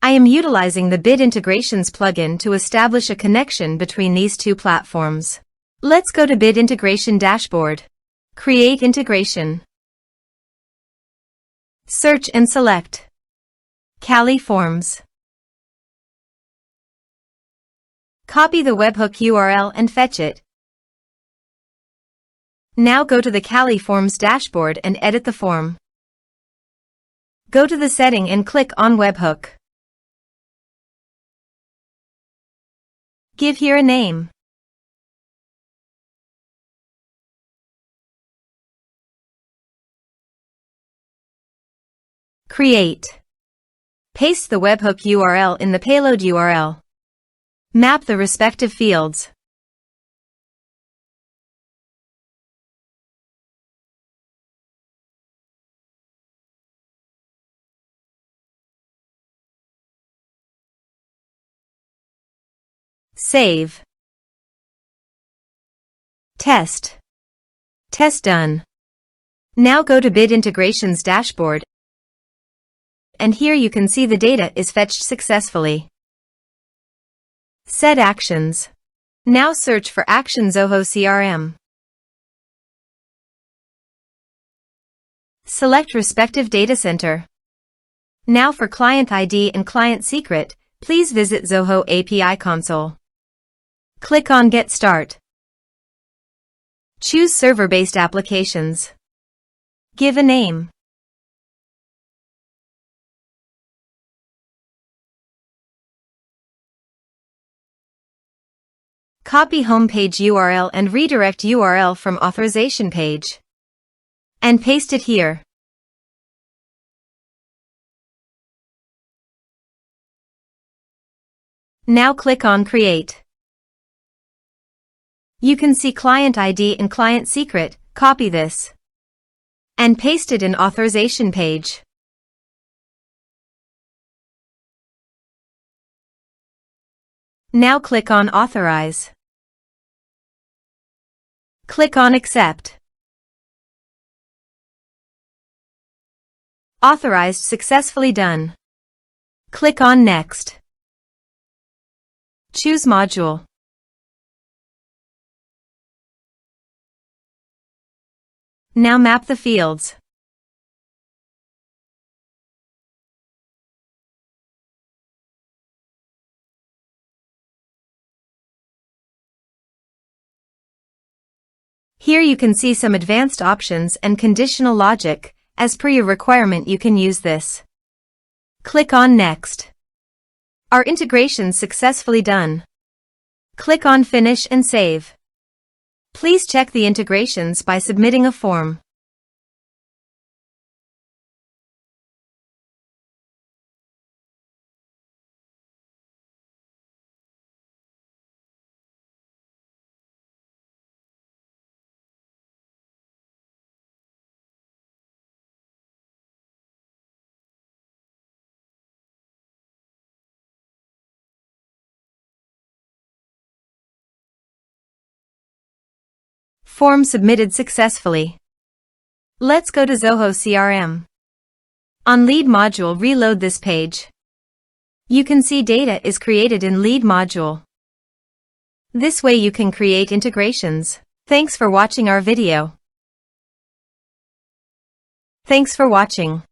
I am utilizing the Bit Integrations plugin to establish a connection between these two platforms. Let's go to Bit Integration Dashboard. Create integration. Search and select Cali Forms. Copy the webhook URL and fetch it. Now go to the Cali Forms dashboard and edit the form. Go to the setting and click on Webhook. Give here a name. Create. Paste the webhook URL in the payload URL. Map the respective fields. Save. Test. Test done. Now go to Bit Integrations dashboard, and here you can see the data is fetched successfully. Set actions. Now search for Action Zoho CRM. Select respective data center. Now for client ID and client secret, please visit Zoho API console. Click on Get Start. Choose server-based applications. Give a name. Copy homepage URL and redirect URL from authorization page. And paste it here. Now click on Create. You can see client ID and client secret. Copy this and paste it in authorization page. Now click on Authorize. Click on Accept. Authorized successfully done. Click on Next. Choose Module. Now map the fields. Here you can see some advanced options and conditional logic. As per your requirement, you can use this. Click on Next. Our integration successfully done. Click on Finish and Save. Please check the integrations by submitting a form. Form submitted successfully. Let's go to Zoho CRM. On Lead module, reload this page. You can see data is created in Lead module. This way you can create integrations. Thanks for watching our video. Thanks for watching.